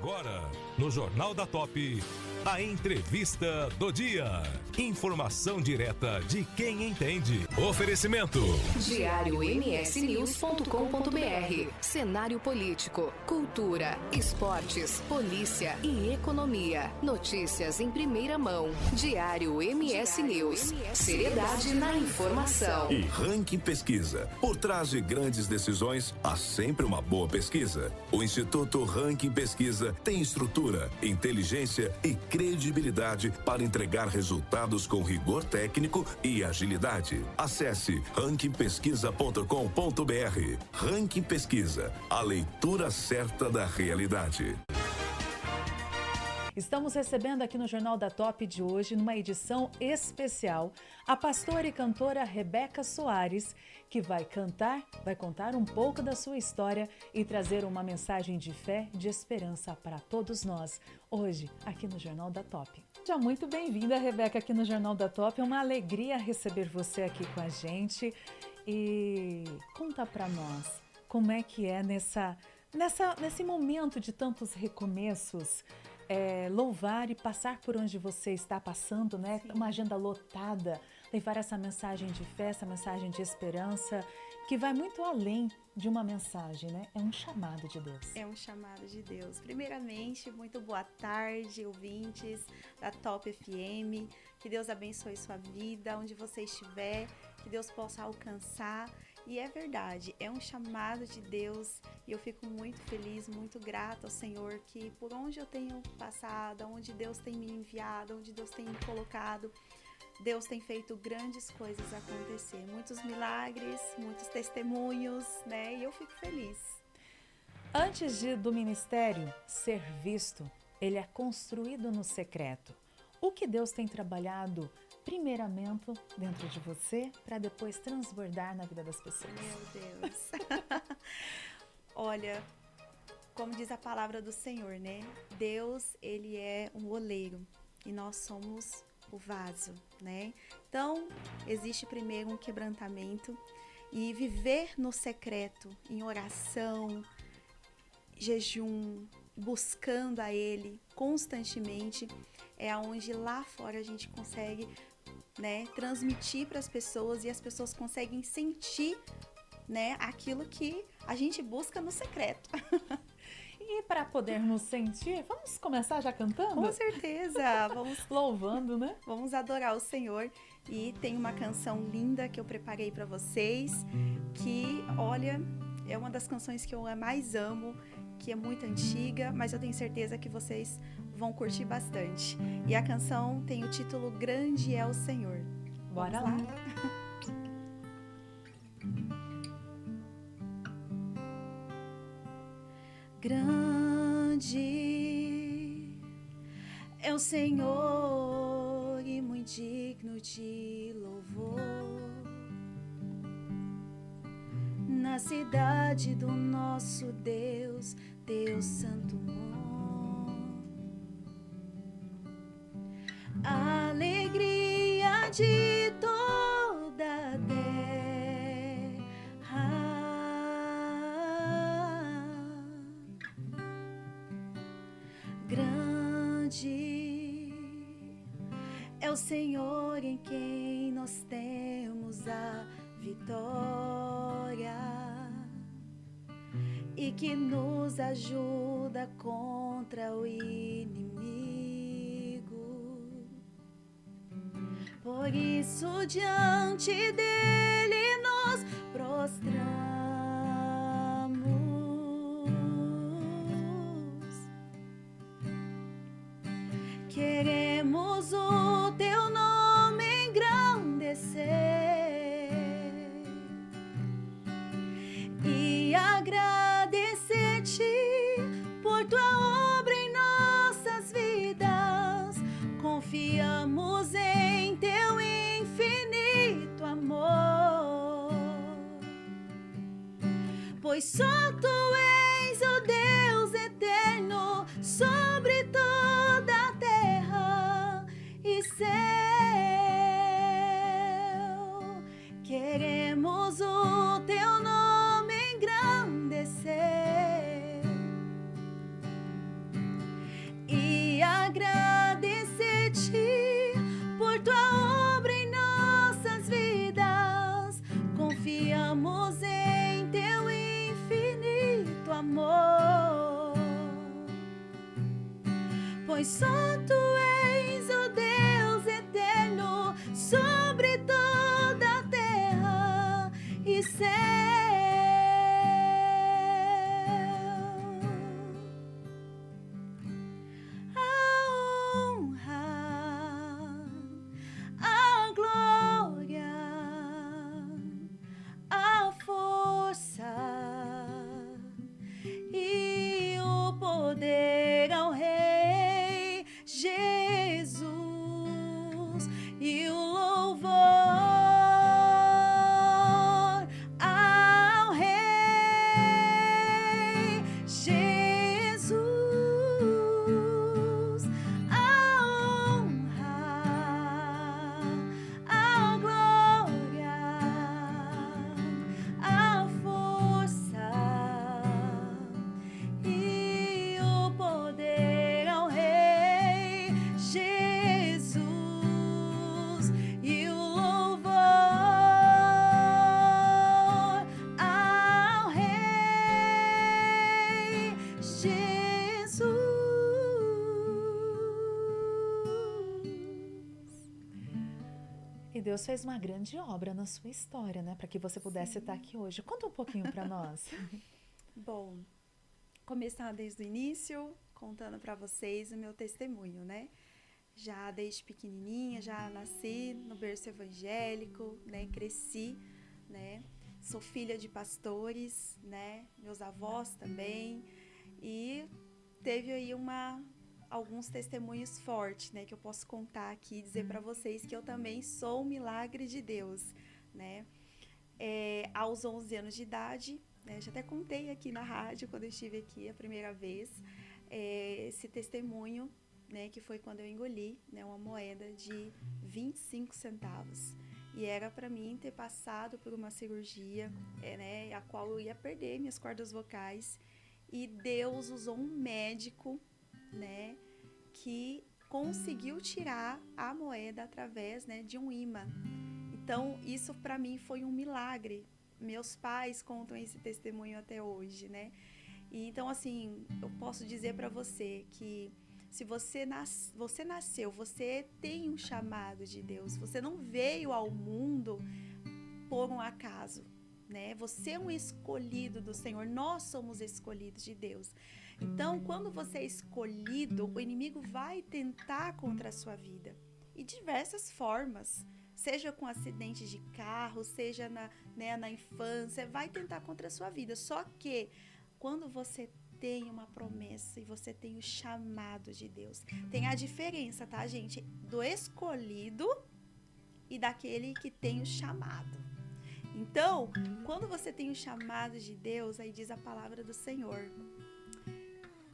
Agora, no Jornal da Top, a entrevista do dia. Informação direta de quem entende. Oferecimento. diariomsnews.com.br. Cenário político, cultura, esportes, polícia e economia. Notícias em primeira mão. Diário MS News. Seriedade na informação. E Ranking Pesquisa. Por trás de grandes decisões, há sempre uma boa pesquisa. O Instituto Ranking Pesquisa tem estrutura, inteligência e credibilidade para entregar resultados com rigor técnico e agilidade. Acesse rankingpesquisa.com.br. Ranking Pesquisa, a leitura certa da realidade. Estamos recebendo aqui no Jornal da Top de hoje, numa edição especial, a pastora e cantora Rebeca Soares, que vai contar um pouco da sua história e trazer uma mensagem de fé, de esperança para todos nós, hoje, aqui no Jornal da Top. Seja muito bem-vinda, Rebeca, aqui no Jornal da Top. É uma alegria receber você aqui com a gente. E conta para nós como é que é nesse momento de tantos recomeços, louvar e passar por onde você está passando, né? Sim. Uma agenda lotada, levar essa mensagem de fé, essa mensagem de esperança, que vai muito além de uma mensagem, né? É um chamado de Deus. É um chamado de Deus. Primeiramente, muito boa tarde, ouvintes da Top FM. Que Deus abençoe sua vida, onde você estiver, que Deus possa alcançar. E é verdade, é um chamado de Deus e eu fico muito feliz, muito grata ao Senhor que por onde eu tenho passado, onde Deus tem me enviado, onde Deus tem me colocado, Deus tem feito grandes coisas acontecer, muitos milagres, muitos testemunhos, né? E eu fico feliz. Antes do ministério ser visto, ele é construído no secreto. O que Deus tem trabalhado primeiramente dentro de você, para depois transbordar na vida das pessoas? Meu Deus! Olha, como diz a palavra do Senhor, né? Deus, ele é um oleiro e nós somos o vaso, né? Então, existe primeiro um quebrantamento e viver no secreto, em oração, jejum, buscando a Ele constantemente, é aonde lá fora a gente consegue, né, transmitir para as pessoas e as pessoas conseguem sentir, né, aquilo que a gente busca no secreto. E para podermos sentir, vamos começar já cantando? Com certeza, vamos louvando, né? Vamos adorar o Senhor. E tem uma canção linda que eu preparei para vocês, que, olha, é uma das canções que eu mais amo, que é muito antiga, mas eu tenho certeza que vocês vão curtir bastante. E a canção tem o título Grande é o Senhor. Bora lá! Grande é o Senhor e muito digno de louvor. Na cidade do nosso Deus, Deus Santo Monte, a alegria de toda a terra, grande é o Senhor em quem nós temos a vitória e que nos ajuda contra o inimigo. Por isso diante dele nos prostramos, queremos o teu nome engrandecer e agradecer-te por tua obra em nossas vidas. Confiamos em teu infinito amor, pois só tu és o Deus eterno sobre toda a terra e céu. Queremos o teu nome engrandecer pois só tu és o Deus eterno sobre toda a terra e céu. A honra, a glória, a força e o poder ao Rei Jesus e o louvor ao Rei Jesus, a honra, a glória, a força e o poder ao Rei Jesus e o louvor ao Rei Jesus. E Deus fez uma grande obra na sua história, né? Para que você pudesse estar aqui hoje. Conta um pouquinho para nós. Bom, começar desde o início, contando para vocês o meu testemunho, né? Já desde pequenininha, já nasci no berço evangélico, né? Cresci, né? Sou filha de pastores, né? Meus avós também. E teve aí alguns testemunhos fortes, né? Que eu posso contar aqui e dizer para vocês que eu também sou um milagre de Deus, né? Aos 11 anos de idade, né? Já até contei aqui na rádio, quando eu estive aqui a primeira vez, esse testemunho, né? Que foi quando eu engoli, né? Uma moeda de 25 centavos. E era para mim ter passado por uma cirurgia, né? A qual eu ia perder minhas cordas vocais. E Deus usou um médico, né? Que conseguiu tirar a moeda através, né? De um ímã. Então, isso para mim foi um milagre. Meus pais contam esse testemunho até hoje, né? E, então, assim, eu posso dizer para você que se você nasceu, você tem um chamado de Deus. Você não veio ao mundo por um acaso, né? Você é um escolhido do Senhor. Nós somos escolhidos de Deus. Então, quando você é escolhido, o inimigo vai tentar contra a sua vida. E diversas formas. Seja com acidente de carro, seja na infância, vai tentar contra a sua vida. Só que quando você tem uma promessa e você tem o chamado de Deus, tem a diferença, tá, gente? Do escolhido e daquele que tem o chamado. Então, quando você tem o chamado de Deus, aí diz a palavra do Senhor: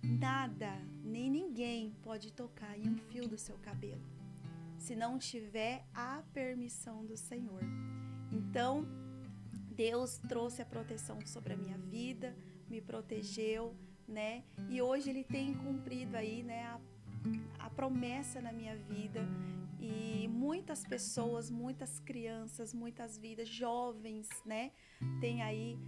nada, nem ninguém pode tocar em um fio do seu cabelo, se não tiver a permissão do Senhor. Então, Deus trouxe a proteção sobre a minha vida, me protegeu, né? E hoje Ele tem cumprido aí, né, a promessa na minha vida. E muitas pessoas, muitas crianças, muitas vidas, jovens, né, têm aí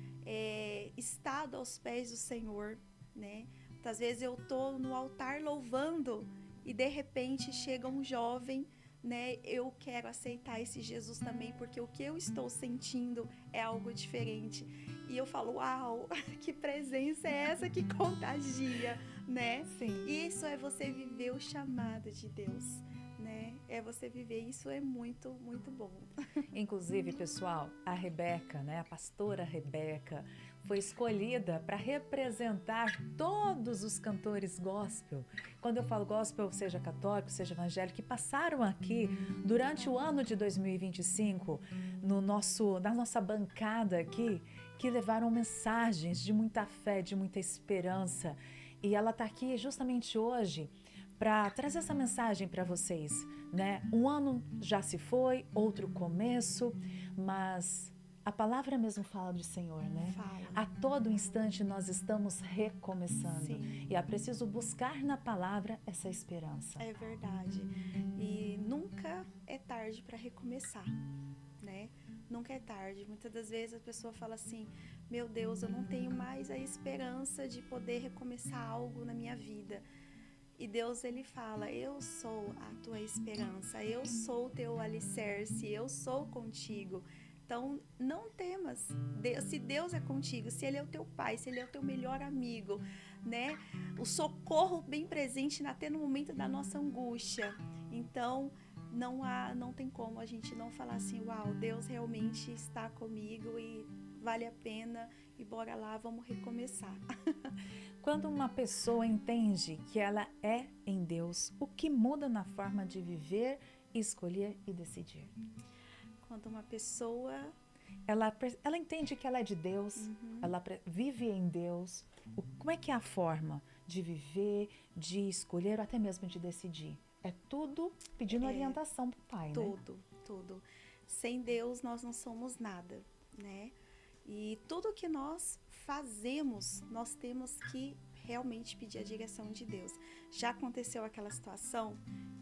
estado aos pés do Senhor, né? Muitas vezes eu tô no altar louvando e de repente chega um jovem, né? Eu quero aceitar esse Jesus também, porque o que eu estou sentindo é algo diferente. E eu falo, uau, que presença é essa que contagia, né? Sim. Isso é você viver o chamado de Deus, né? É você viver, isso é muito, muito bom. Inclusive, pessoal, a Rebeca, né, a pastora Rebeca, foi escolhida para representar todos os cantores gospel. Quando eu falo gospel, seja católico, seja evangélico, que passaram aqui durante o ano de 2025, na nossa bancada aqui, que levaram mensagens de muita fé, de muita esperança. E ela está aqui justamente hoje para trazer essa mensagem para vocês, né? Um ano já se foi, outro começo, mas a palavra mesmo fala do Senhor, né? Fala. A todo instante nós estamos recomeçando. Sim. E é preciso buscar na palavra essa esperança. É verdade. E nunca é tarde para recomeçar, né? Nunca é tarde. Muitas das vezes a pessoa fala assim: meu Deus, eu não tenho mais a esperança de poder recomeçar algo na minha vida. E Deus, ele fala, eu sou a tua esperança, eu sou o teu alicerce, eu sou contigo. Então, não temas. Se Deus é contigo, se Ele é o teu pai, se Ele é o teu melhor amigo, né? O socorro bem presente até no momento da nossa angústia. Então, não tem como a gente não falar assim, uau, Deus realmente está comigo e vale a pena e bora lá, vamos recomeçar. Quando uma pessoa entende que ela é em Deus, o que muda na forma de viver, escolher e decidir? Quando uma pessoa... Ela entende que ela é de Deus, ela vive em Deus. Como é que é a forma de viver, de escolher ou até mesmo de decidir? É tudo pedindo orientação para o Pai, né? Tudo. Sem Deus nós não somos nada, né? E tudo que nós fazemos, nós temos que realmente pedir a direção de Deus. Já aconteceu aquela situação,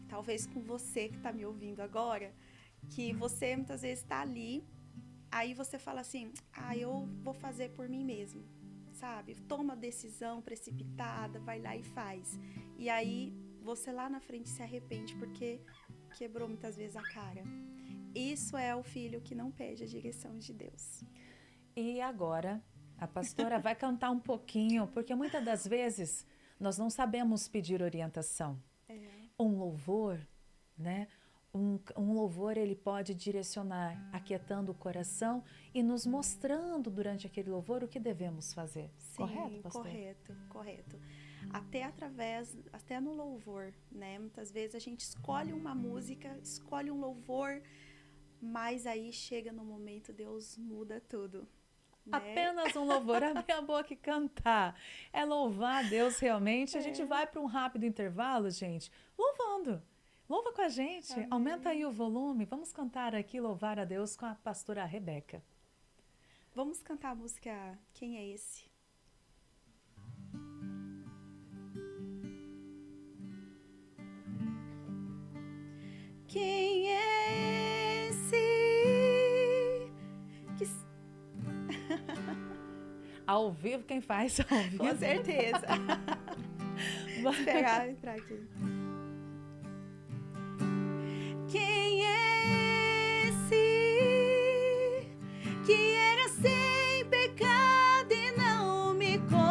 talvez com você que está me ouvindo agora, que você muitas vezes está ali, aí você fala assim, eu vou fazer por mim mesmo, sabe? Toma a decisão precipitada, vai lá e faz. E aí você lá na frente se arrepende porque quebrou muitas vezes a cara. Isso é o filho que não pede a direção de Deus. E agora, a pastora vai cantar um pouquinho, porque muitas das vezes nós não sabemos pedir orientação. Um louvor, né? Um louvor, ele pode direcionar, aquietando o coração e nos mostrando durante aquele louvor o que devemos fazer. Sim, correto, pastor? Correto. Até no louvor, né? Muitas vezes a gente escolhe uma música, escolhe um louvor, mas aí chega no momento, Deus muda tudo. Né? Apenas um louvor, abrir a boca e cantar. É louvar a Deus realmente. A gente vai para um rápido intervalo, gente, louvando. Louva com a gente, amém. Aumenta aí o volume. Vamos cantar aqui, louvar a Deus com a pastora Rebeca. Vamos cantar a música Quem é Esse? Quem é esse? Ao vivo, quem faz ao vivo? Com certeza. Vou entrar aqui. Quem é esse que era sem pecado e não me condenou?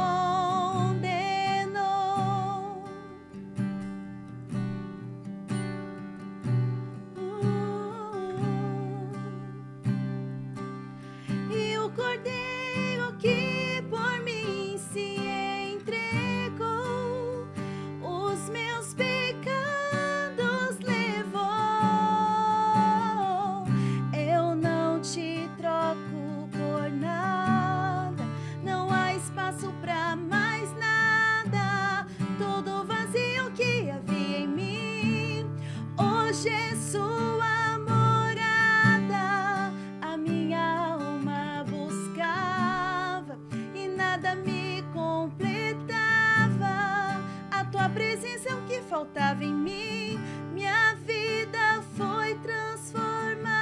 E o Cordeiro que por mim se entregou, os meus pecados levou. Eu não te troco por nada, não há espaço pra mais nada. Todo vazio que havia em mim, hoje é sua morada. A minha alma buscava e nada me completava. A tua presença é o que faltava em mim, minha vida foi transformada.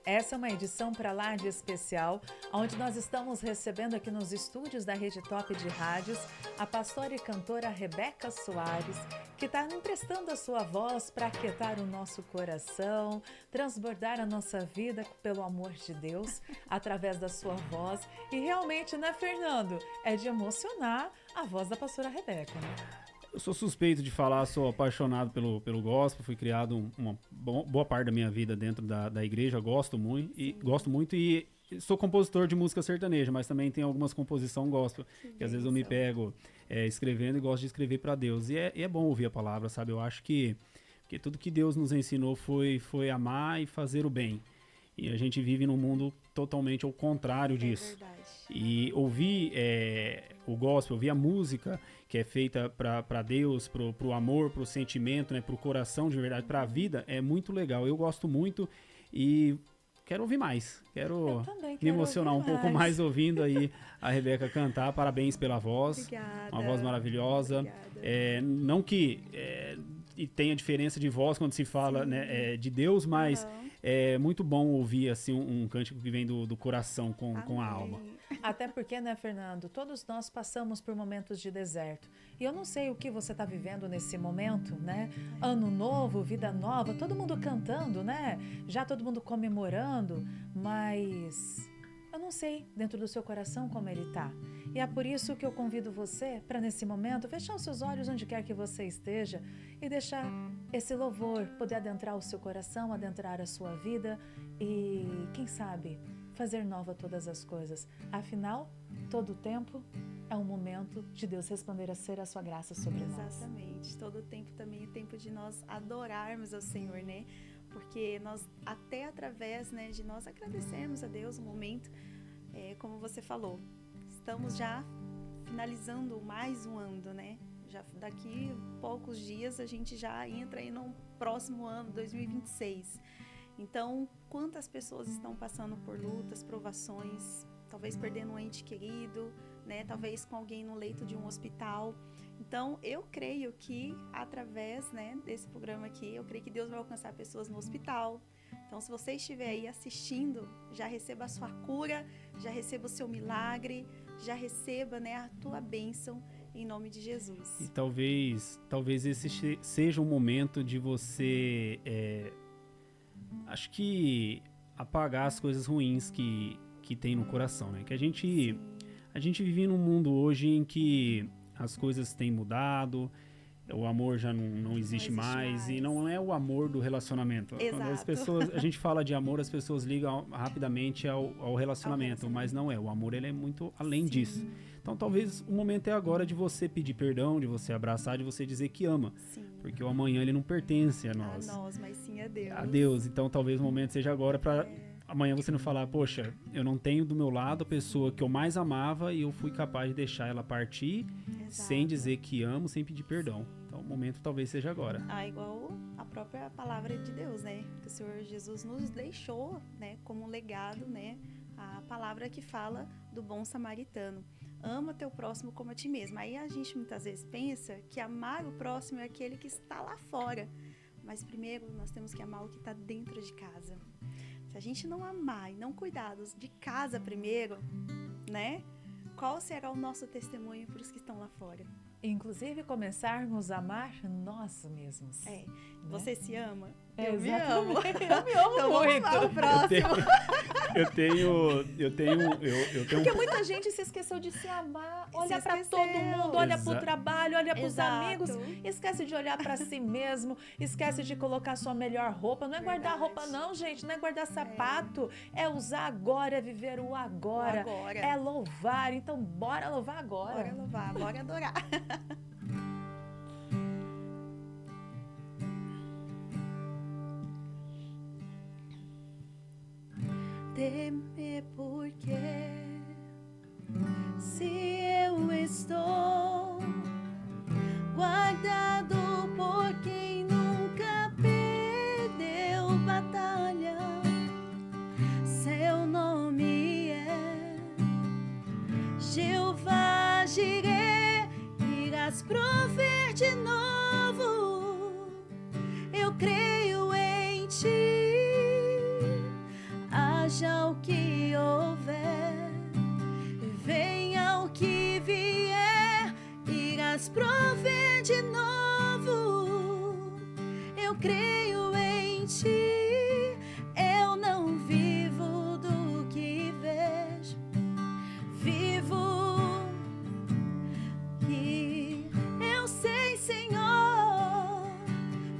Essa é uma edição para lá de especial, onde nós estamos recebendo aqui nos estúdios da Rede Top de Rádios a pastora e cantora Rebeca Soares, que está emprestando a sua voz para aquietar o nosso coração, transbordar a nossa vida pelo amor de Deus através da sua voz. E realmente, né, Fernando? É de emocionar a voz da pastora Rebeca, né? Eu sou suspeito de falar, sou apaixonado pelo gospel, fui criado uma boa parte da minha vida dentro da igreja, gosto muito e sou compositor de música sertaneja, mas também tenho algumas composições gospel, que às vezes eu me pego escrevendo e gosto de escrever para Deus, e é bom ouvir a palavra, sabe? Eu acho que tudo que Deus nos ensinou foi amar e fazer o bem, e a gente vive num mundo totalmente ao contrário disso. Verdade. E ouvir o gospel, ouvir a música que é feita para Deus, pro amor, pro sentimento, né, pro coração de verdade, pra vida, é muito legal. Eu gosto muito e quero ouvir mais. Quero me emocionar um pouco mais ouvindo aí a Rebeca cantar. Parabéns pela voz. Obrigada. Uma voz maravilhosa. Não que tenha diferença de voz quando se fala, né, de Deus, mas é muito bom ouvir assim, um cântico que vem do coração com a alma. Até porque, né, Fernando, todos nós passamos por momentos de deserto. E eu não sei o que você está vivendo nesse momento, né? Ano novo, vida nova, todo mundo cantando, né? Já todo mundo comemorando, mas eu não sei dentro do seu coração como ele está. E é por isso que eu convido você para, nesse momento, fechar os seus olhos onde quer que você esteja e deixar esse louvor poder adentrar o seu coração, adentrar a sua vida e, quem sabe, fazer nova todas as coisas. Afinal, todo o tempo é um momento de Deus resplandecer a sua graça sobre nós. Exatamente. Todo o tempo também é tempo de nós adorarmos ao Senhor, né? Porque nós, até através, né, de nós agradecermos a Deus o momento, como você falou, estamos já finalizando mais um ano, né? Já daqui poucos dias a gente já entra aí no próximo ano, 2026. Então, quantas pessoas estão passando por lutas, provações, talvez perdendo um ente querido, né? Talvez com alguém no leito de um hospital. Então, eu creio que através, né, desse programa aqui, eu creio que Deus vai alcançar pessoas no hospital. Então, se você estiver aí assistindo, já receba a sua cura, já receba o seu milagre, já receba, né, a tua bênção em nome de Jesus. E talvez esse seja um momento de você, acho que apagar as coisas ruins que tem no coração, né? Que a gente vive num mundo hoje em que as coisas têm mudado, o amor já não existe mais, e não é o amor do relacionamento. Exato. Quando as pessoas, a gente fala de amor, as pessoas ligam rapidamente ao relacionamento, mas não é. O amor, ele é muito além disso. Então, talvez o momento é agora de você pedir perdão, de você abraçar, de você dizer que ama. Sim. Porque o amanhã, ele não pertence a nós. A nós, mas sim a Deus. A Deus. Então, talvez o momento seja agora para amanhã você não falar, poxa, eu não tenho do meu lado a pessoa que eu mais amava e eu fui capaz de deixar ela partir. Exato. Sem dizer que amo, sem pedir perdão. Então, o momento talvez seja agora. Igual a própria palavra de Deus, né? Que o Senhor Jesus nos deixou, né, como um legado, né? A palavra que fala do bom samaritano. Ama teu próximo como a ti mesmo. Aí a gente muitas vezes pensa que amar o próximo é aquele que está lá fora. Mas primeiro nós temos que amar o que está dentro de casa. Se a gente não amar e não cuidar de casa primeiro, né? Qual será o nosso testemunho para os que estão lá fora? Inclusive, começarmos a amar nós mesmos. Né? Você se ama? Eu me amo. Eu me amo então muito. Vamos amar o próximo. Eu tenho Porque muita gente se esqueceu de se amar. Olha para todo mundo, olha para o trabalho, olha para os amigos. Esquece de olhar para si mesmo. Esquece de colocar sua melhor roupa. Não é guardar roupa não, gente. Não é guardar sapato. É usar agora, é viver o agora. É louvar. Então, bora louvar agora. Bora louvar, bora adorar. Temer porque se eu estou guardado por quem nunca perdeu batalha, seu nome é Jeová Jireh, irás prover de novo, eu creio em ti. Haja o que houver, venha o que vier, irás prover de novo. Eu creio em ti, eu não vivo do que vejo, vivo que eu sei, Senhor,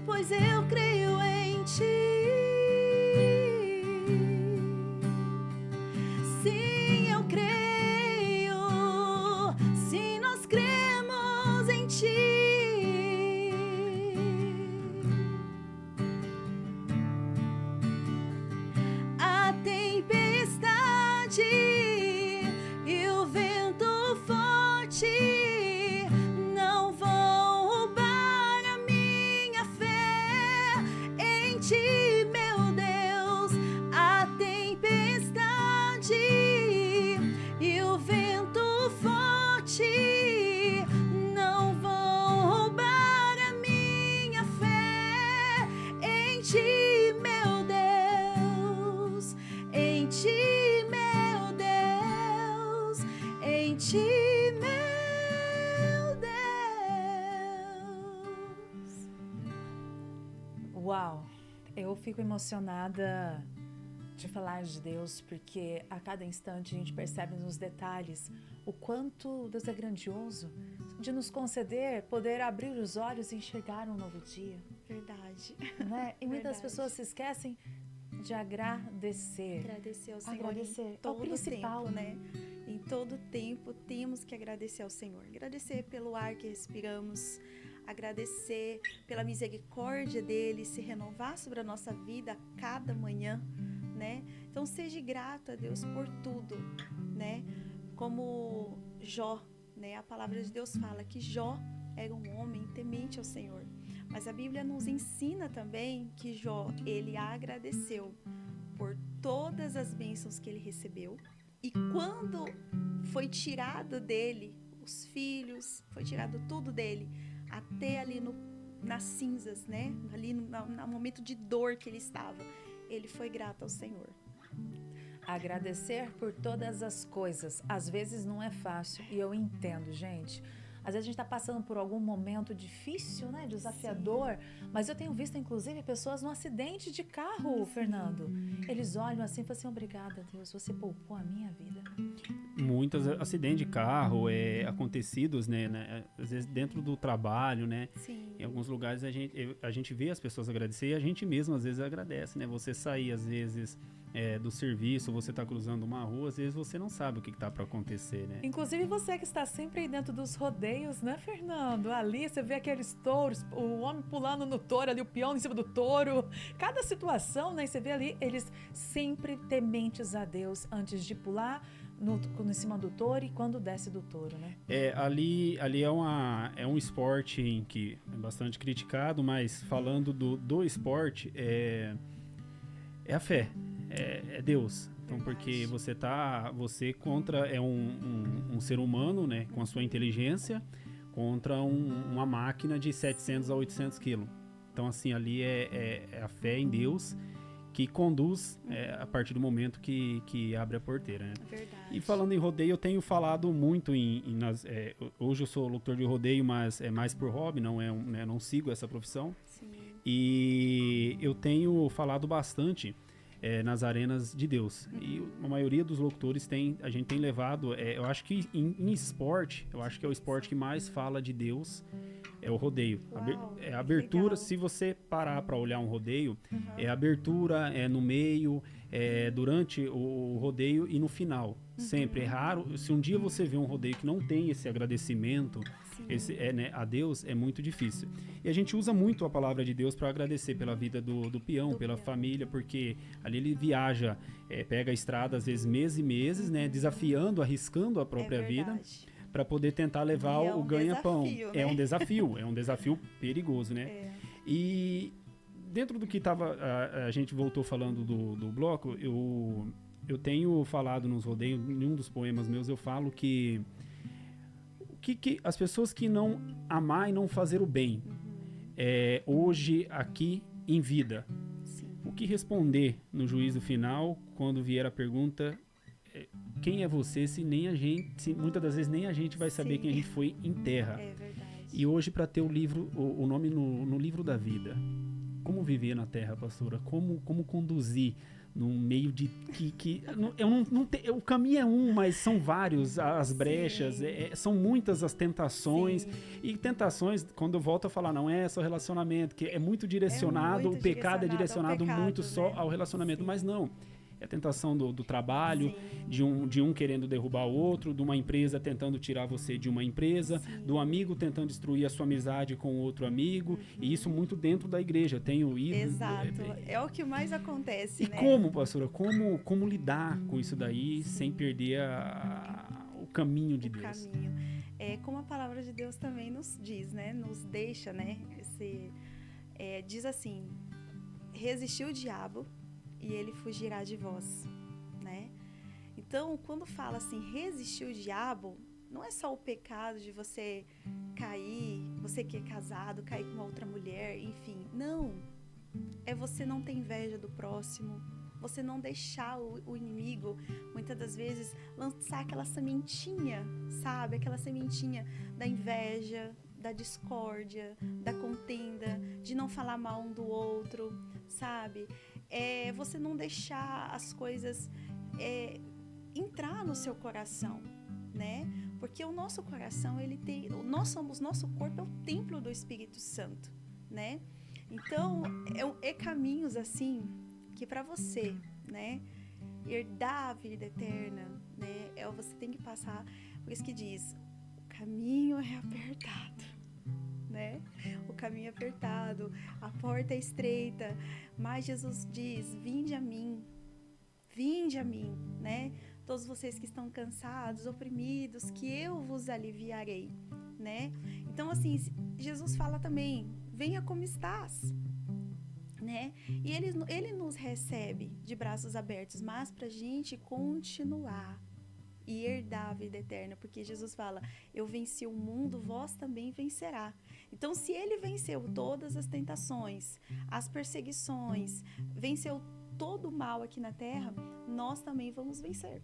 pois eu creio em ti. Uau, eu fico emocionada de falar de Deus, porque a cada instante a gente percebe nos detalhes o quanto Deus é grandioso, de nos conceder poder abrir os olhos e enxergar um novo dia. Verdade. Né? E muitas Verdade. pessoas se esquecem de agradecer. Agradecer ao Senhor Agradecer em é o todo principal, tempo, né? Em todo tempo temos que agradecer ao Senhor. Agradecer pelo ar que respiramos, agradecer pela misericórdia dele se renovar sobre a nossa vida a cada manhã, né? Então seja grato a Deus por tudo, né? Como Jó, né? A palavra de Deus fala que Jó era um homem temente ao Senhor. Mas a Bíblia nos ensina também que Jó, ele agradeceu por todas as bênçãos que ele recebeu. E quando foi tirado dele os filhos, foi tirado tudo dele, até ali nas cinzas, né? Ali no momento de dor que ele estava, ele foi grato ao Senhor. Agradecer por todas as coisas. Às vezes não é fácil, e eu entendo, gente. Às vezes a gente está passando por algum momento difícil, né, desafiador, mas eu tenho visto, inclusive, pessoas no acidente de carro, Fernando. Eles olham assim e falam assim, obrigada, Deus, você poupou a minha vida. Muitos acidentes de carro acontecidos, né, às vezes dentro do trabalho, né? Sim. Em alguns lugares a gente vê as pessoas agradecer e a gente mesmo às vezes agradece, né? Você sair às vezes do serviço, você tá cruzando uma rua, às vezes você não sabe o que tá para acontecer, né? Inclusive você que está sempre aí dentro dos rodeios, né, Fernando? Ali você vê aqueles touros, o homem pulando no touro ali, o peão em cima do touro. Cada situação, né, você vê ali, eles sempre tementes a Deus antes de pular em cima do touro e quando desce do touro, né? Ali é um esporte em que é bastante criticado, mas falando do esporte, é a fé, é Deus. Então, porque você contra um ser humano, né, com a sua inteligência, contra uma máquina de 700 a 800 quilos. Então, assim, ali é a fé em Deus que conduz a partir do momento que abre a porteira, né? Verdade. E falando em rodeio, eu tenho falado muito hoje eu sou locutor de rodeio, mas é mais por hobby, não sigo essa profissão. Sim. E eu tenho falado bastante nas arenas de Deus. E a maioria dos locutores a gente tem levado, eu acho que em esporte, eu acho que é o esporte que mais fala de Deus, é o rodeio. Uau, A abertura, legal. se você parar para olhar um rodeio, é a abertura, no meio, durante o rodeio e no final. Sempre. É raro, se um dia você vê um rodeio que não tem esse agradecimento, a Deus, é muito difícil. E a gente usa muito a palavra de Deus para agradecer pela vida do peão, pela família, porque ali ele viaja, pega a estrada às vezes meses e meses, né, desafiando, arriscando a própria vida para poder tentar levar o ganha-pão. Desafio, né? É um desafio perigoso, né? E dentro do que a gente voltou falando do bloco, eu tenho falado nos rodeios, em um dos poemas meus eu falo que as pessoas que não amar e não fazer o bem, hoje, aqui, em vida, o que responder no juízo final quando vier a pergunta, quem é você, se muitas das vezes nem a gente vai saber quem a gente foi em terra. É verdade. E hoje, para ter o nome no livro da vida, como viver na terra, pastora? Como conduzir num meio de o caminho é mas são vários as brechas, são muitas as tentações. E tentações, quando eu volto a falar, não é só relacionamento, que é muito direcionado, o pecado é direcionado muito só ao relacionamento, mas não. É a tentação do trabalho, de um querendo derrubar o outro, de uma empresa tentando tirar você de uma empresa, do amigo tentando destruir a sua amizade com outro amigo, e isso muito dentro da igreja. Tenho ido... Exato, é o que mais acontece, e né? como, pastora, como lidar com isso daí sem perder o caminho de Deus? Caminho. Como a palavra de Deus também nos diz, né? Nos deixa, né? Diz assim, resistiu o diabo e ele fugirá de vós, né? Então, quando fala assim, resistir o diabo, não é só o pecado de você cair, você que é casado, cair com uma outra mulher, enfim. Não. É você não ter inveja do próximo, você não deixar o inimigo, muitas das vezes, lançar aquela sementinha, sabe? Aquela sementinha da inveja, da discórdia, da contenda, de não falar mal um do outro, sabe? Você não deixar as coisas entrar no seu coração, né? Porque o nosso coração, nosso corpo é o templo do Espírito Santo, né? Então, é caminhos assim que para você, né, herdar a vida eterna, né, você tem que passar, por isso que diz, o caminho é apertado, né? O caminho é apertado, a porta é estreita, mas Jesus diz, vinde a mim, né? Todos vocês que estão cansados, oprimidos, que eu vos aliviarei, né? Então, assim, Jesus fala também, venha como estás, né? E ele nos recebe de braços abertos, mas para a gente continuar e herdar a vida eterna, porque Jesus fala, eu venci o mundo, vós também vencerá. Então, se ele venceu todas as tentações, as perseguições, venceu todo o mal aqui na terra, nós também vamos vencer.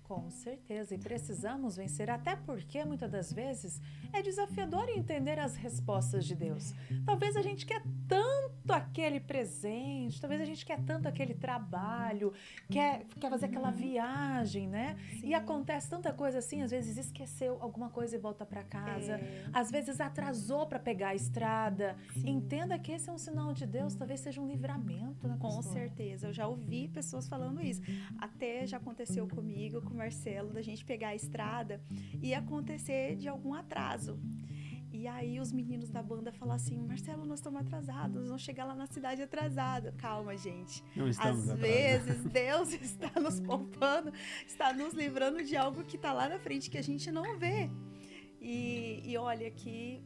Com certeza, e precisamos vencer, até porque muitas das vezes é desafiador entender as respostas de Deus. Talvez a gente quer tanto aquele presente, talvez a gente quer tanto aquele trabalho, quer fazer aquela viagem, né? Sim. E acontece tanta coisa assim, às vezes esqueceu alguma coisa e volta para casa, às vezes atrasou para pegar a estrada. Sim. Entenda que esse é um sinal de Deus, talvez seja um livramento, né, Com pastora? certeza, eu já ouvi pessoas falando isso. Até já aconteceu comigo, com o Marcelo, da gente pegar a estrada e acontecer de algum atraso. E aí os meninos da banda falam assim, Marcelo, nós estamos atrasados, nós vamos chegar lá na cidade atrasado. Calma, gente. Não estamos Às atrasados. vezes Deus está nos poupando, está nos livrando de algo que está lá na frente que a gente não vê. E olha que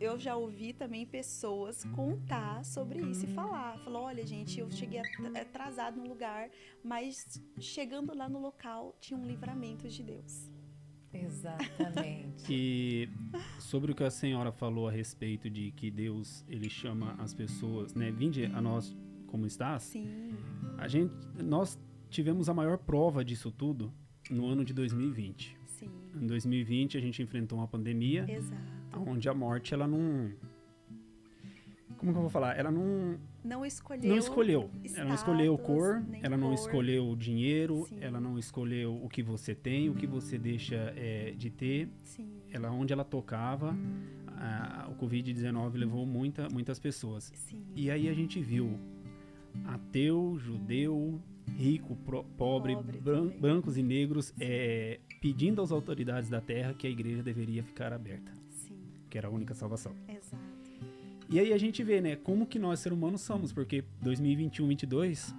eu já ouvi também pessoas contar sobre isso e falou, olha gente, eu cheguei atrasado no lugar, mas chegando lá no local tinha um livramento de Deus. Exatamente. E sobre o que a senhora falou a respeito de que Deus, ele chama as pessoas, né, vinde a nós como estás. Sim. Nós tivemos a maior prova disso tudo no ano de 2020. Sim. Em 2020 a gente enfrentou uma pandemia. Exato. Onde a morte, ela não... Como que eu vou falar? Ela não escolheu. Não escolheu. Ela não escolheu cor, nem ela não cor. escolheu dinheiro, Sim. ela não escolheu o que você tem, o que você deixa de ter. Sim. Onde ela tocava, o Covid-19 levou muitas pessoas. Sim. E aí a gente viu ateu, judeu, rico, pobre, também. brancos e negros pedindo às autoridades da terra que a igreja deveria ficar aberta. Sim. Que era a única salvação. Exato. E aí a gente vê, né, como que nós, seres humanos, somos, porque 2021, 2022,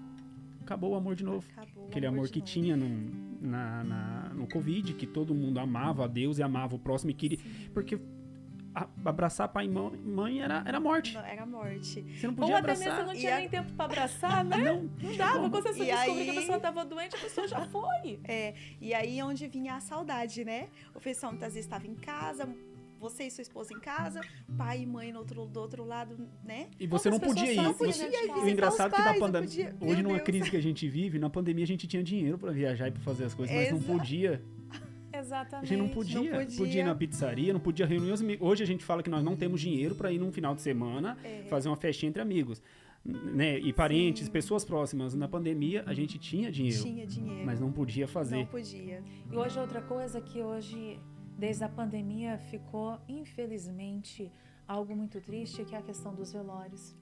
acabou o amor de novo. Acabou Aquele o amor de que novo. tinha no Covid, que todo mundo amava a Deus e amava o próximo e queria... Porque abraçar pai e mãe era morte. Não, era morte. Você não Ou podia até mesmo abraçar. você não tinha nem tempo para abraçar, né? Não dava. como. Quando você E descobriu aí- que a pessoa estava doente, a pessoa já foi. E aí onde vinha a saudade, né? O pessoal muitas vezes estava em casa, você e sua esposa em casa, pai e mãe do outro lado, né? E você não Quantas podia pessoas ir. não podiam E visitar o engraçado é que os na pais, não pandemia, podia. hoje Meu numa Deus. crise que a gente vive, na pandemia a gente tinha dinheiro para viajar e para fazer as coisas, mas não Exato. podia. A Exatamente. gente não podia. Podia ir na pizzaria, não podia reunir os amigos. Hoje a gente fala que nós não temos dinheiro para ir num final de semana fazer uma festinha entre amigos, né? E parentes, Sim. pessoas próximas. Na pandemia a gente tinha dinheiro, Tinha dinheiro. mas não podia fazer. Não podia. E hoje outra coisa que hoje, desde a pandemia, ficou, infelizmente, algo muito triste, que é a questão dos velórios.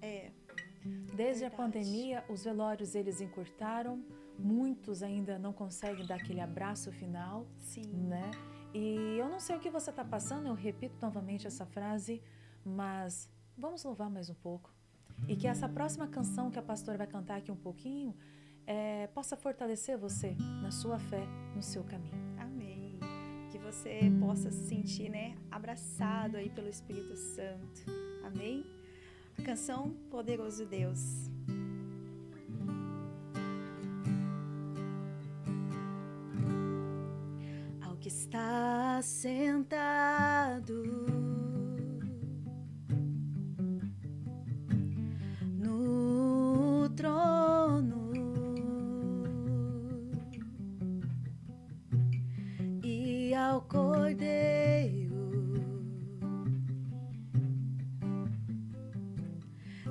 Desde a verdade. pandemia, os velórios eles encurtaram, muitos ainda não conseguem dar aquele abraço final, Sim. né? E eu não sei o que você está passando, eu repito novamente essa frase, mas vamos louvar mais um pouco. E que essa próxima canção que a pastora vai cantar aqui um pouquinho, possa fortalecer você na sua fé, no seu caminho. Amém. Que você possa se sentir, né, abraçado aí pelo Espírito Santo. Amém? A canção Poderoso Deus. Ao que está sentado no trono e ao Cordeiro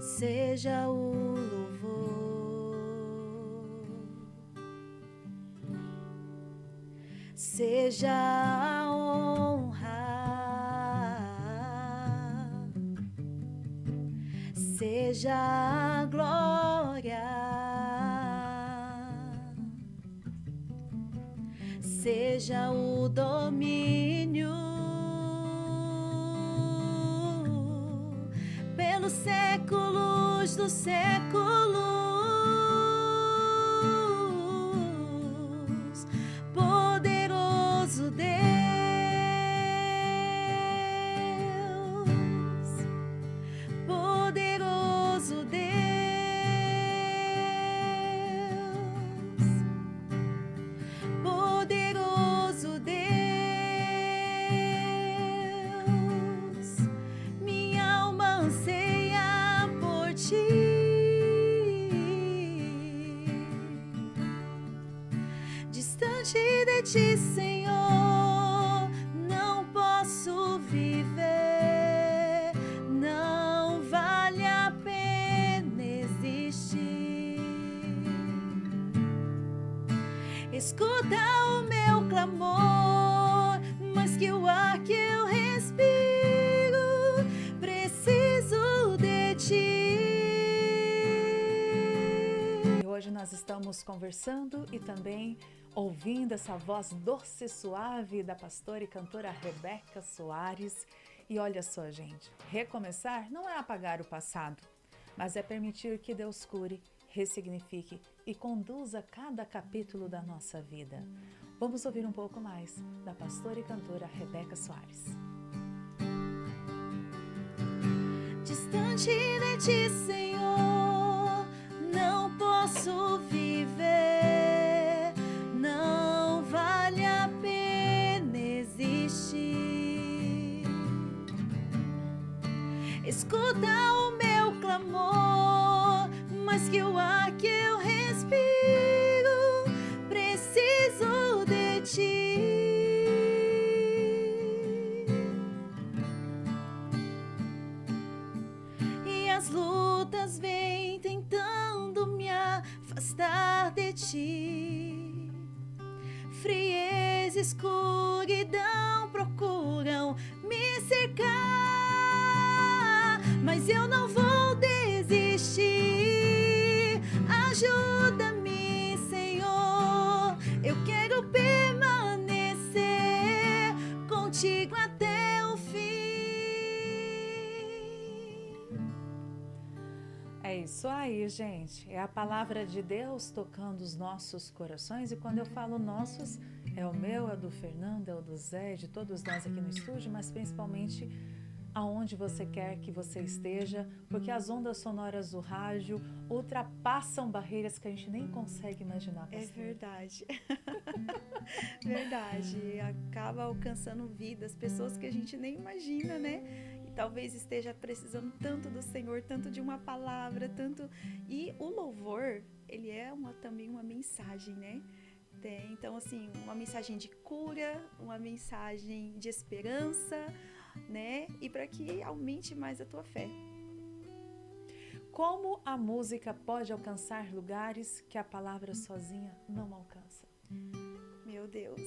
seja o louvor, seja a honra, seja a glória, seja o domínio pelos séculos dos séculos. Poderoso Deus, poderoso Deus, poderoso Deus, minha alma anseia por ti. Distante de ti, Senhor, não posso viver, não vale a pena existir. Escuta o meu clamor, mas que o ar que eu respiro, preciso de ti. E hoje nós estamos conversando e também ouvindo essa voz doce e suave da pastora e cantora Rebeca Soares. E olha só, gente, recomeçar não é apagar o passado, mas é permitir que Deus cure, ressignifique e conduza cada capítulo da nossa vida. Vamos ouvir um pouco mais da pastora e cantora Rebeca Soares. Distante de ti, Senhor, não posso viver, não vale a pena existir. Escuta o meu clamor, mas que o ar que eu respiro, preciso de ti. E as lutas vêm tentando me afastar de ti. Frieza e escuridão procuram me cercar, mas eu não vou desistir. Ajuda-me, Senhor, eu quero permanecer contigo até o fim. É isso aí, gente. É a palavra de Deus tocando os nossos corações. E quando eu falo nossos, é o meu, é do Fernando, é o do Zé, de todos nós aqui no estúdio, mas principalmente aonde você quer que você esteja, porque as ondas sonoras do rádio ultrapassam barreiras que a gente nem consegue imaginar. É verdade. Verdade. Acaba alcançando vidas, pessoas que a gente nem imagina, né? E talvez esteja precisando tanto do Senhor, tanto de uma palavra, tanto... E o louvor, ele é também uma mensagem, né? Então, assim, uma mensagem de cura, uma mensagem de esperança, né? E para que aumente mais a tua fé. Como a música pode alcançar lugares que a palavra sozinha não alcança? Meu Deus.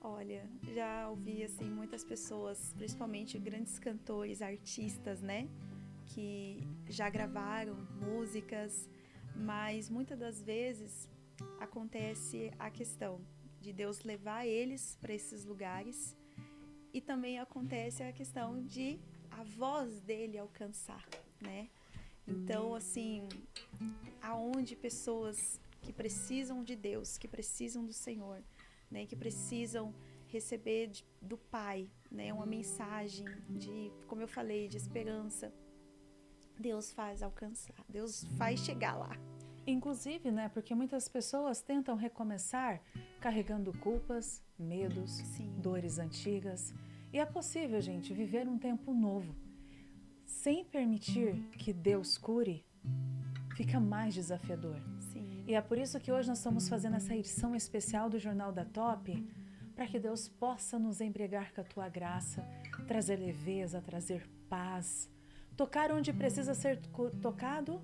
Olha, já ouvi assim muitas pessoas, principalmente grandes cantores, artistas, né, que já gravaram músicas, mas muitas das vezes acontece a questão de Deus levar eles para esses lugares, e também acontece a questão de a voz dele alcançar, né? Então, assim, aonde pessoas que precisam de Deus, que precisam do Senhor, né, que precisam receber do Pai, né, uma mensagem de, como eu falei, de esperança, Deus faz alcançar, Deus faz chegar lá. Inclusive, né, porque muitas pessoas tentam recomeçar carregando culpas, medos, Sim. dores antigas. E é possível, gente, viver um tempo novo. Sem permitir que Deus cure, fica mais desafiador. Sim. E é por isso que hoje nós estamos fazendo essa edição especial do Jornal da Top, para que Deus possa nos embriagar com a tua graça, trazer leveza, trazer paz, tocar onde precisa ser tocado,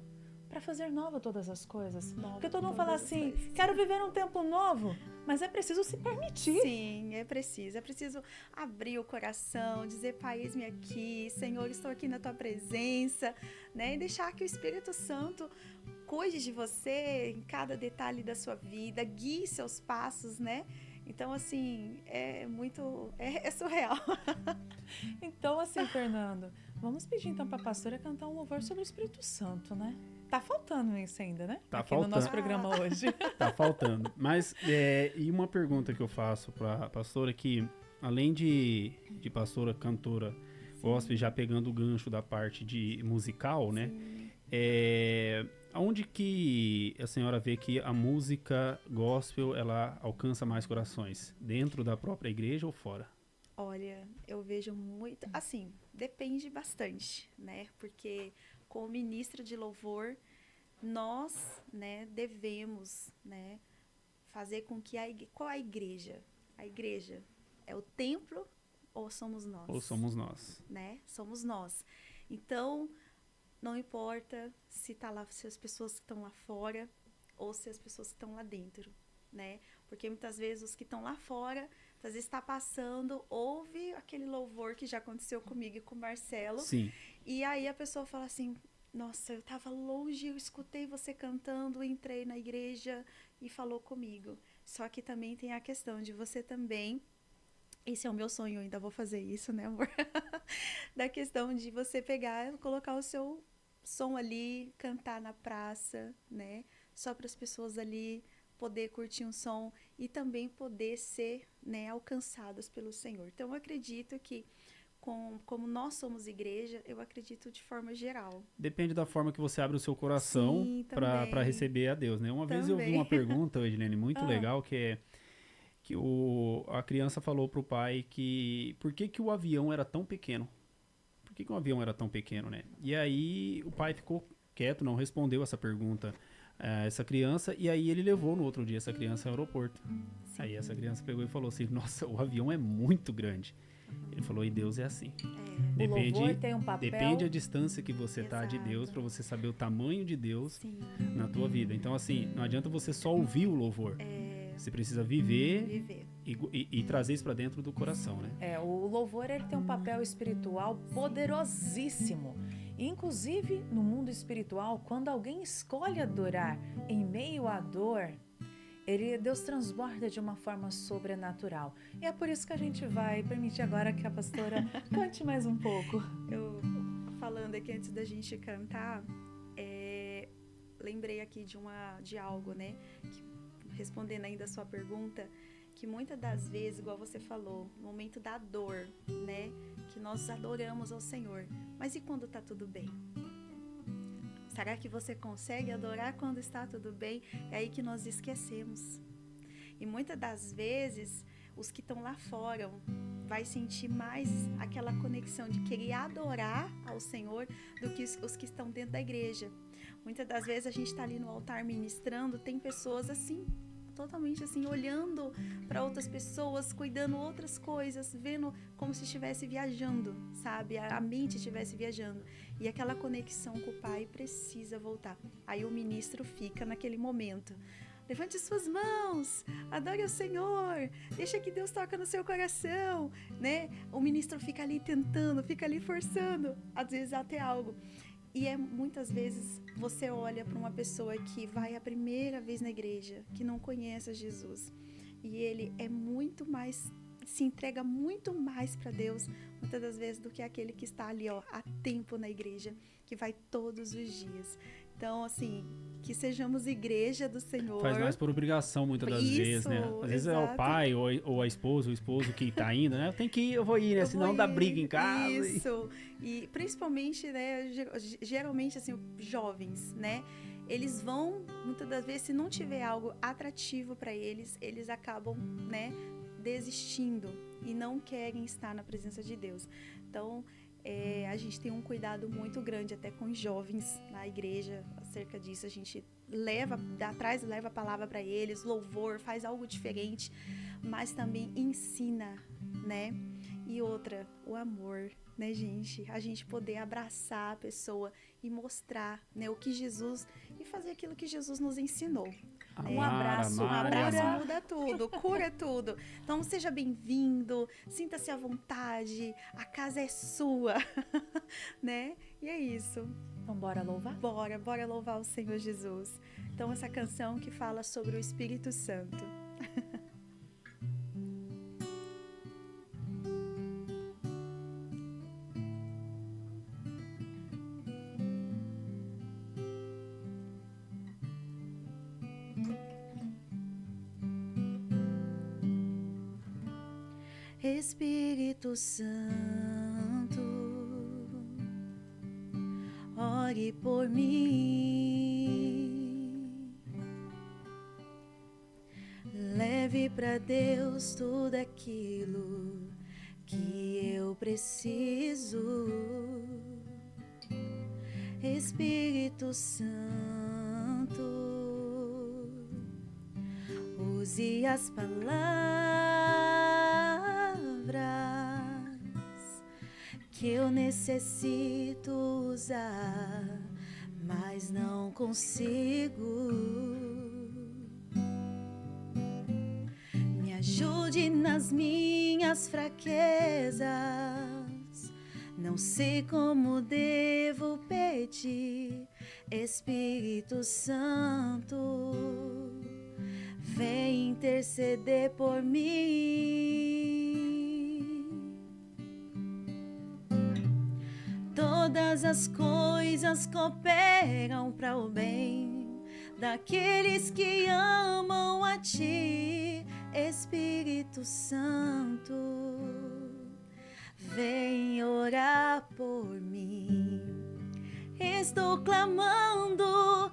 para fazer nova todas as coisas. Porque todo mundo fala assim, quero viver um tempo novo, mas é preciso se permitir. Sim, é preciso abrir o coração, dizer, Pai, eis-me aqui, Senhor, estou aqui na tua presença, né? E deixar que o Espírito Santo cuide de você em cada detalhe da sua vida, guie seus passos, né? Então, assim, é surreal. Então, assim, Fernando, vamos pedir então para a pastora cantar um louvor sobre o Espírito Santo, né? Tá faltando isso ainda, né? Tá aqui faltando. no nosso programa hoje. Tá faltando. Mas, e uma pergunta que eu faço para a pastora, que além de pastora, cantora, gospel, já pegando o gancho da parte de musical, né? Aonde que a senhora vê que a música gospel, ela alcança mais corações? Dentro da própria igreja ou fora? Olha, eu vejo muito, assim, depende bastante, né? Porque como ministra de louvor, nós, né, devemos, né, fazer com que qual a igreja? A igreja é o templo ou somos nós? Ou somos nós? Né? Somos nós. Então, não importa se tá lá, se as pessoas que estão lá fora ou se as pessoas que estão lá dentro, né? Porque muitas vezes os que estão lá fora, às vezes está passando, ouve aquele louvor que já aconteceu comigo e com o Marcelo. Sim. E aí a pessoa fala assim, nossa, eu estava longe, eu escutei você cantando, entrei na igreja e falou comigo. Só que também tem a questão de você também, esse é o meu sonho, eu ainda vou fazer isso, né, amor? Da questão de você pegar, colocar o seu som ali, cantar na praça, né? Só para as pessoas ali poder curtir um som e também poder ser, né, alcançadas pelo Senhor. Então, eu acredito que, como nós somos igreja, eu acredito de forma geral. Depende da forma que você abre o seu coração para receber a Deus, né? Uma vez eu vi uma pergunta, Edilene, muito legal, que é que a criança falou pro pai que por que o avião era tão pequeno? Por que o avião era tão pequeno, né? E aí o pai ficou quieto, não respondeu essa pergunta a essa criança, e aí ele levou no outro dia essa criança ao aeroporto. Sim. Aí essa criança pegou e falou assim, nossa, o avião é muito grande. Ele falou, e Deus é assim. Depende a distância que você tá de Deus para você saber o tamanho de Deus na tua vida. Então, assim, não adianta você só ouvir o louvor. Você precisa viver. E trazer isso para dentro do coração, né? O louvor, ele tem um papel espiritual poderosíssimo. Inclusive, no mundo espiritual, quando alguém escolhe adorar em meio à dor, Deus transborda de uma forma sobrenatural. E é por isso que a gente vai permitir agora que a pastora cante mais um pouco. Eu, falando aqui antes da gente cantar, lembrei aqui de algo, né? Respondendo ainda a sua pergunta, que muitas das vezes, igual você falou, no momento da dor, né? Que nós adoramos ao Senhor. Mas e quando tá tudo bem? Será que você consegue adorar quando está tudo bem? É aí que nós esquecemos. E muitas das vezes, os que estão lá fora vai sentir mais aquela conexão de querer adorar ao Senhor do que os que estão dentro da igreja. Muitas das vezes a gente está ali no altar ministrando, tem pessoas assim, totalmente assim, olhando para outras pessoas, cuidando outras coisas, vendo como se estivesse viajando, sabe? A mente estivesse viajando. E aquela conexão com o Pai precisa voltar. Aí o ministro fica naquele momento. Levante suas mãos, adore o Senhor, deixa que Deus toque no seu coração, né? O ministro fica ali tentando, fica ali forçando, às vezes até algo. E muitas vezes você olha para uma pessoa que vai a primeira vez na igreja, que não conhece a Jesus, e ele é muito mais, se entrega muito mais para Deus, muitas das vezes, do que aquele que está ali, há tempo na igreja, que vai todos os dias. Então, assim, que sejamos igreja do Senhor. Faz mais por obrigação, muitas das vezes, né? Às vezes é o pai ou a esposa, o esposo que tá indo, né? Tem que ir, eu vou ir, né? Senão dá briga em casa. Isso. E principalmente, né? Geralmente, assim, jovens, né? Eles vão, muitas das vezes, se não tiver algo atrativo para eles, eles acabam, né? Desistindo e não querem estar na presença de Deus. Então, a gente tem um cuidado muito grande até com os jovens na igreja acerca disso. A gente leva a palavra para eles, louvor, faz algo diferente, mas também ensina, né? E outra, o amor, né, gente? A gente poder abraçar a pessoa e mostrar, né, o que Jesus, e fazer aquilo que Jesus nos ensinou. Um abraço, Um abraço cura. muda tudo, cura tudo. Então seja bem-vindo, sinta-se à vontade, a casa é sua, né? E é isso. Então bora louvar? Bora louvar o Senhor Jesus. Então essa canção que fala sobre o Espírito Santo. Espírito Santo, ore por mim. Leve para Deus tudo aquilo que eu preciso. Espírito Santo, use as palavras que eu necessito usar, mas não consigo. Me ajude nas minhas fraquezas, não sei como devo pedir. Espírito Santo, vem interceder por mim. Todas as coisas cooperam para o bem daqueles que amam a Ti. Espírito Santo, vem orar por mim. Estou clamando,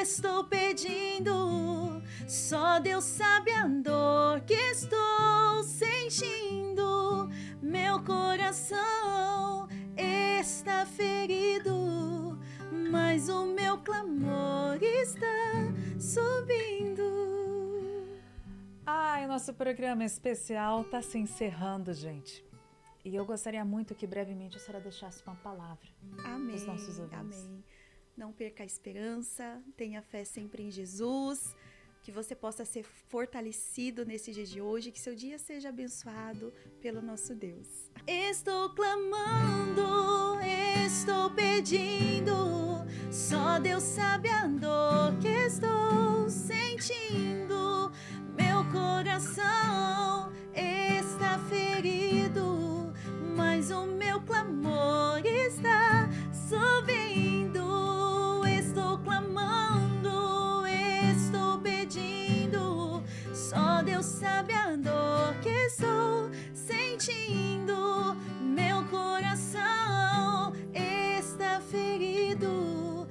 estou pedindo, só Deus sabe a dor que estou sentindo. Meu coração está ferido, mas o meu clamor está subindo. Ai, nosso programa especial está se encerrando, gente. E eu gostaria muito que brevemente a senhora deixasse uma palavra Amém, para os nossos ouvintes. amém. Não perca a esperança, tenha fé sempre em Jesus, que você possa ser fortalecido nesse dia de hoje, que seu dia seja abençoado pelo nosso Deus. Estou clamando, estou pedindo, só Deus sabe a dor que estou sentindo. Meu coração está ferido, mas o meu clamor está subindo. Estou clamando, estou pedindo, só Deus sabe a dor que estou sentindo. Meu coração está ferido,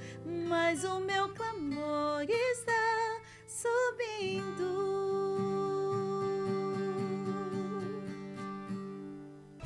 mas o meu clamor está subindo.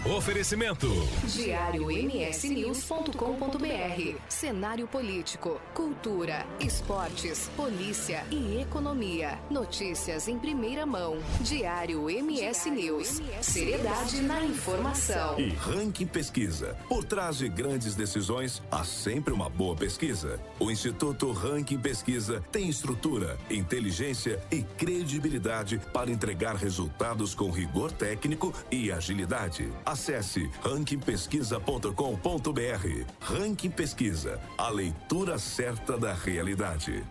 Oferecimento. diariomsnews.com.br. Cenário político, cultura, esportes, polícia e economia. Notícias em primeira mão. Diário MS News. Seriedade na informação. E Ranking Pesquisa. Por trás de grandes decisões, há sempre uma boa pesquisa. O Instituto Ranking Pesquisa tem estrutura, inteligência e credibilidade para entregar resultados com rigor técnico e agilidade. Acesse rankingpesquisa.com.br. Ranking Pesquisa, a leitura certa da realidade.